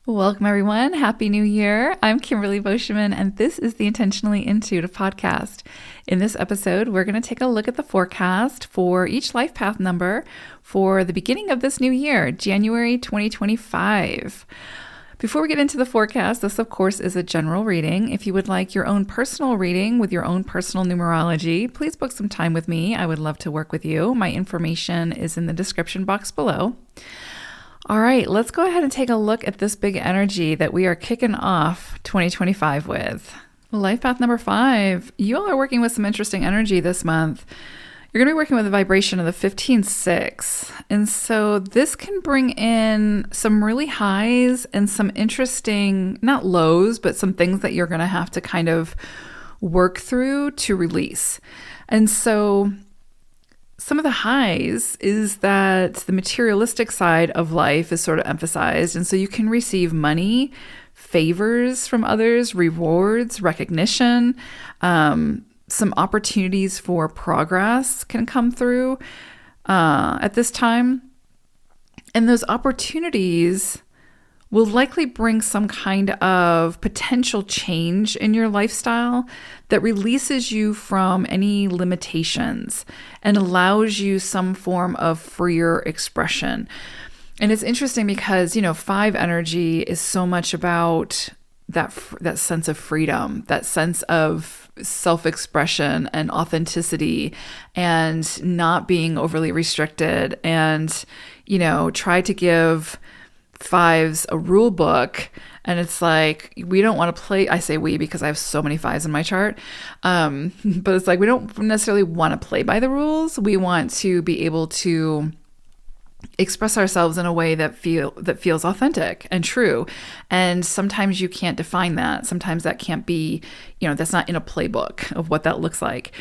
Welcome, everyone. Happy New Year. I'm Kimberly Boschman, and this is the Intentionally Intuitive podcast. In this episode, we're going to take a look at the forecast for each life path number for the beginning of this new year, January 2025. Before we get into the forecast, this, of course, is a general reading. If you would like your own personal reading with your own personal numerology, please book some time with me. I would love to work with you. My information is in the description box below. All right, let's go ahead and take a look at this big energy that we are kicking off 2025 with. Life path number 5. You all are working with some interesting energy this month. You're going to be working with a vibration of the 15-6. And so this can bring in some really highs and some interesting, not lows, but some things that you're going to have to kind of work through to release. And so some of the highs is that the materialistic side of life is sort of emphasized. And so you can receive money, favors from others, rewards, recognition, some opportunities for progress can come through at this time. And those opportunities will likely bring some kind of potential change in your lifestyle that releases you from any limitations and allows you some form of freer expression. And it's interesting because, 5 energy is so much about that sense of freedom, that sense of self-expression and authenticity and not being overly restricted, and, try to give 5s a rule book, and it's like, we don't want to play. I say we because I have so many 5s in my chart, but it's like we don't necessarily want to play by the rules. We want to be able to express ourselves in a way that feels authentic and true. And sometimes you can't define that. Sometimes that can't be, that's not in a playbook of what that looks like.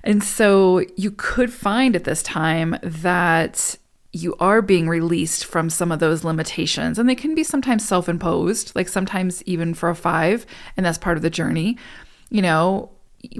And so you could find at this time that you are being released from some of those limitations, and they can be sometimes self-imposed, like sometimes even for a 5, and that's part of the journey. We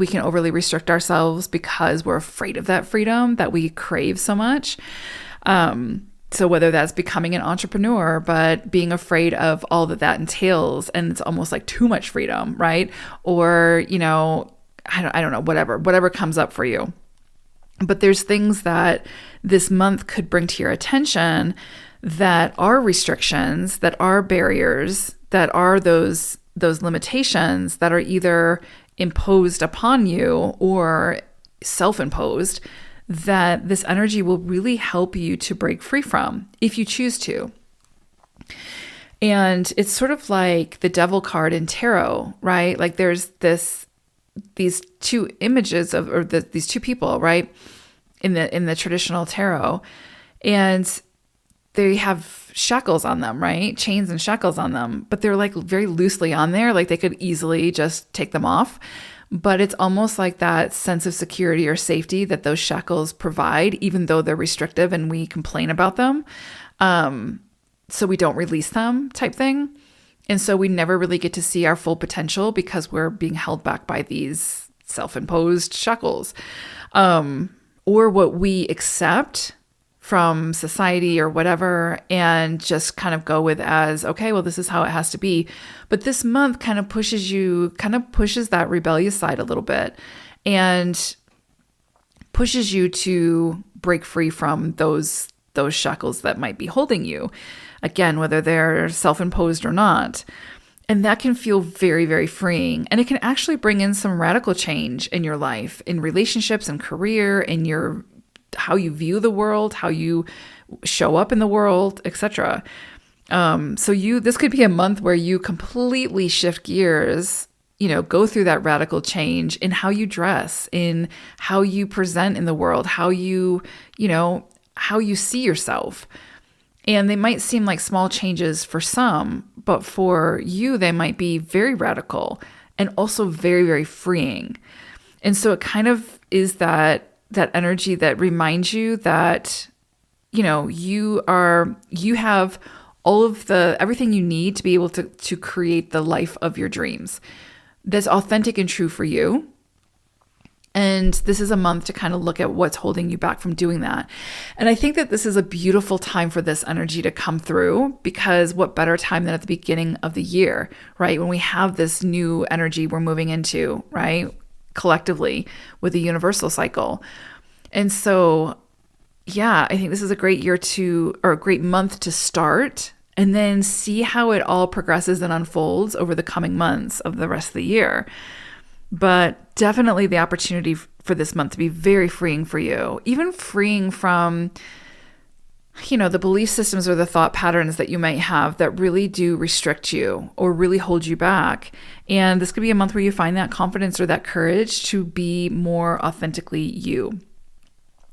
can overly restrict ourselves because we're afraid of that freedom that we crave so much. So whether that's becoming an entrepreneur, but being afraid of all that entails, and it's almost like too much freedom, right? Or, I don't know, whatever comes up for you. But there's things that this month could bring to your attention that are restrictions, that are barriers, that are those limitations that are either imposed upon you or self-imposed, that this energy will really help you to break free from if you choose to. And it's sort of like the devil card in tarot, right? Like there's these two images of, these two people, right, in the traditional tarot, and they have shackles on them, right? Chains and shackles on them, but they're like very loosely on there, like they could easily just take them off. But it's almost like that sense of security or safety that those shackles provide, even though they're restrictive and we complain about them. So we don't release them type thing. And so we never really get to see our full potential because we're being held back by these self-imposed shackles, or what we accept from society or whatever, and just kind of go with as, okay, well, this is how it has to be. But this month kind of pushes that rebellious side a little bit and pushes you to break free from those shackles that might be holding you. Again, whether they're self-imposed or not. And that can feel very, very freeing. And it can actually bring in some radical change in your life, in relationships and career, in how you view the world, how you show up in the world, etc. This could be a month where you completely shift gears, go through that radical change in how you dress, in how you present in the world, how you see yourself. And they might seem like small changes for some, but for you, they might be very radical and also very, very freeing. And so it kind of is that energy that reminds you that, you have all of everything you need to be able to create the life of your dreams that's authentic and true for you. And this is a month to kind of look at what's holding you back from doing that. And I think that this is a beautiful time for this energy to come through, because what better time than at the beginning of the year, right? When we have this new energy we're moving into, right? Collectively with the universal cycle. And so, yeah, I think this is a great a great month to start, and then see how it all progresses and unfolds over the coming months of the rest of the year. But definitely the opportunity for this month to be very freeing for you, even freeing from, the belief systems or the thought patterns that you might have that really do restrict you or really hold you back. And this could be a month where you find that confidence or that courage to be more authentically you,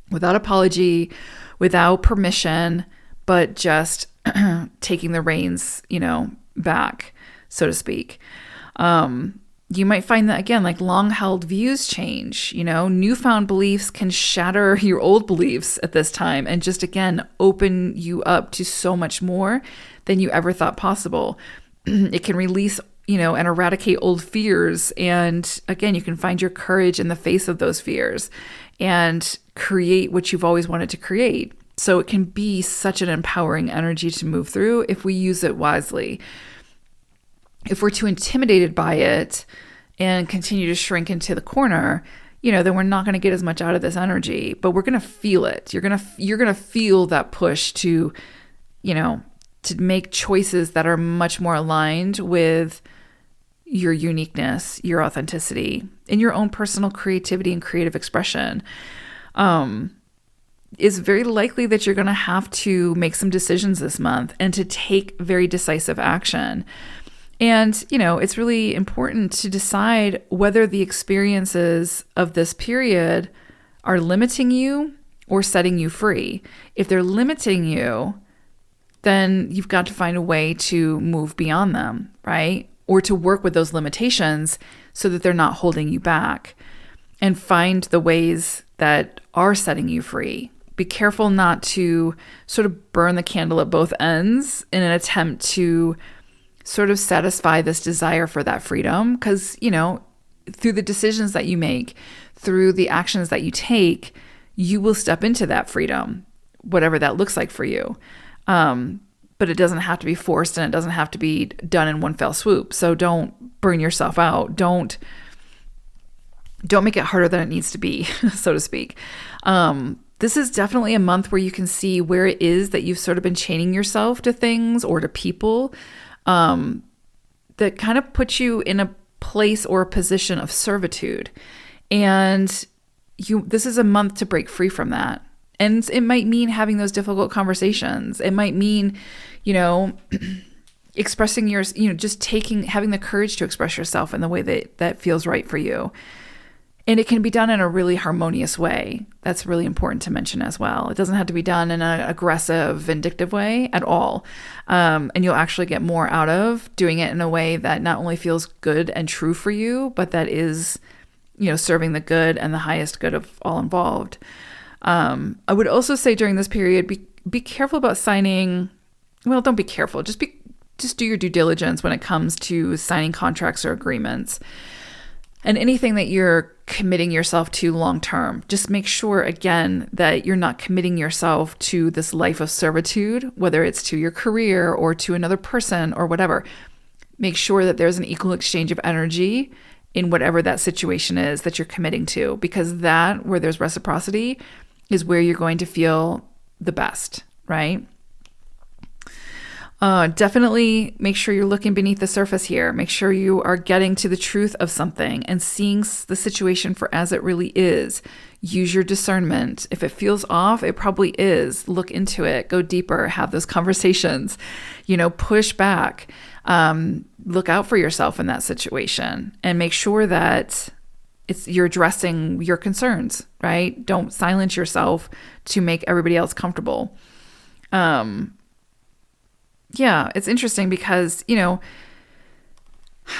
without apology, without permission, but just taking the reins, back, so to speak. You might find that, again, like long-held views change, newfound beliefs can shatter your old beliefs at this time and just, again, open you up to so much more than you ever thought possible. It can release, and eradicate old fears. And again, you can find your courage in the face of those fears and create what you've always wanted to create. So it can be such an empowering energy to move through if we use it wisely. If we're too intimidated by it and continue to shrink into the corner, then we're not going to get as much out of this energy, but we're going to feel it. You're going to feel that push to make choices that are much more aligned with your uniqueness, your authenticity, and your own personal creativity and creative expression. It's very likely that you're going to have to make some decisions this month and to take very decisive action. And, it's really important to decide whether the experiences of this period are limiting you or setting you free. If they're limiting you, then you've got to find a way to move beyond them, right? Or to work with those limitations so that they're not holding you back, and find the ways that are setting you free. Be careful not to sort of burn the candle at both ends in an attempt to sort of satisfy this desire for that freedom, because, through the decisions that you make, through the actions that you take, you will step into that freedom, whatever that looks like for you. But it doesn't have to be forced, and it doesn't have to be done in one fell swoop. So don't burn yourself out. Don't make it harder than it needs to be, so to speak. This is definitely a month where you can see where it is that you've sort of been chaining yourself to things or to people that kind of put you in a place or a position of servitude. And this is a month to break free from that. And it might mean having those difficult conversations. It might mean, expressing having the courage to express yourself in the way that feels right for you. And it can be done in a really harmonious way. That's really important to mention as well. It doesn't have to be done in an aggressive, vindictive way at all. And you'll actually get more out of doing it in a way that not only feels good and true for you, but that is, serving the good and the highest good of all involved. I would also say during this period, be careful about signing. Well, don't be careful. Just do your due diligence when it comes to signing contracts or agreements. And anything that you're committing yourself to long term, just make sure, again, that you're not committing yourself to this life of servitude, whether it's to your career or to another person or whatever. Make sure that there's an equal exchange of energy in whatever that situation is that you're committing to, because that, where there's reciprocity, is where you're going to feel the best, right? Definitely make sure you're looking beneath the surface here. Make sure you are getting to the truth of something and seeing the situation for as it really is. Use your discernment. If it feels off, it probably is. Look into it. Go deeper. Have those conversations. Push back. Look out for yourself in that situation and make sure that you're addressing your concerns, right? Don't silence yourself to make everybody else comfortable. Yeah, it's interesting because,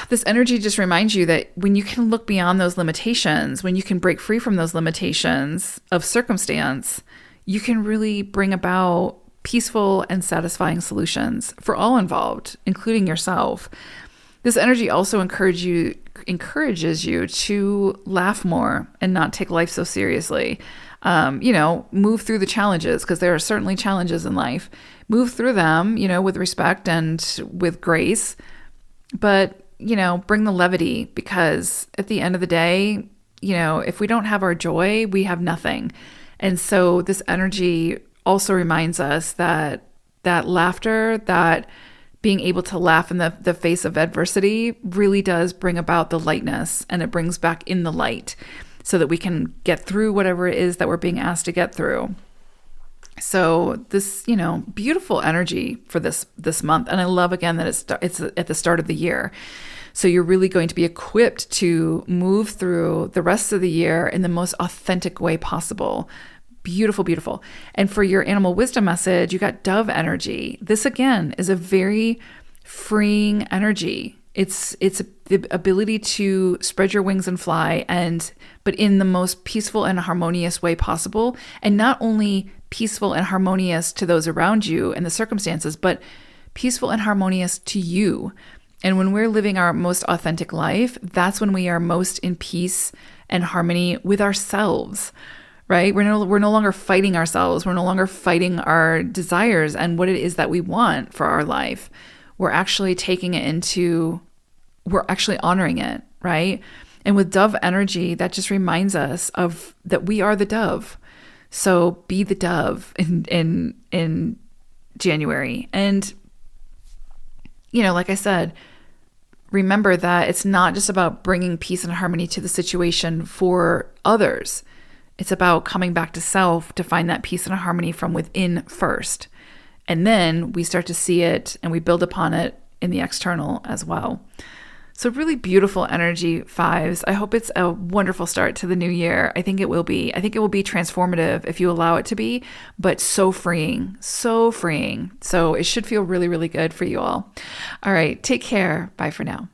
this energy just reminds you that when you can look beyond those limitations, when you can break free from those limitations of circumstance, you can really bring about peaceful and satisfying solutions for all involved, including yourself. This energy also encourages you to laugh more and not take life so seriously. Move through the challenges, because there are certainly challenges in life. Move through them, with respect and with grace, but, bring the levity, because at the end of the day, if we don't have our joy, we have nothing. And so this energy also reminds us that laughter, that being able to laugh in the face of adversity really does bring about the lightness, and it brings back in the light so that we can get through whatever it is that we're being asked to get through. So this, beautiful energy for this month. And I love, again, that it's at the start of the year. So you're really going to be equipped to move through the rest of the year in the most authentic way possible. Beautiful, beautiful. And for your animal wisdom message, you got dove energy. This, again, is a very freeing energy. It's the ability to spread your wings and fly, but in the most peaceful and harmonious way possible. And not only peaceful and harmonious to those around you and the circumstances, but peaceful and harmonious to you. And when we're living our most authentic life, that's when we are most in peace and harmony with ourselves, right? We're no longer fighting ourselves. We're no longer fighting our desires and what it is that we want for our life. We're actually we're actually honoring it, right? And with dove energy, that just reminds us of that we are the dove. So be the dove in January. And, like I said, remember that it's not just about bringing peace and harmony to the situation for others. It's about coming back to self to find that peace and harmony from within first. And then we start to see it and we build upon it in the external as well. So really beautiful energy, fives. I hope it's a wonderful start to the new year. I think it will be. I think it will be transformative if you allow it to be, but so freeing, so freeing. So it should feel really, really good for you all. All right, take care. Bye for now.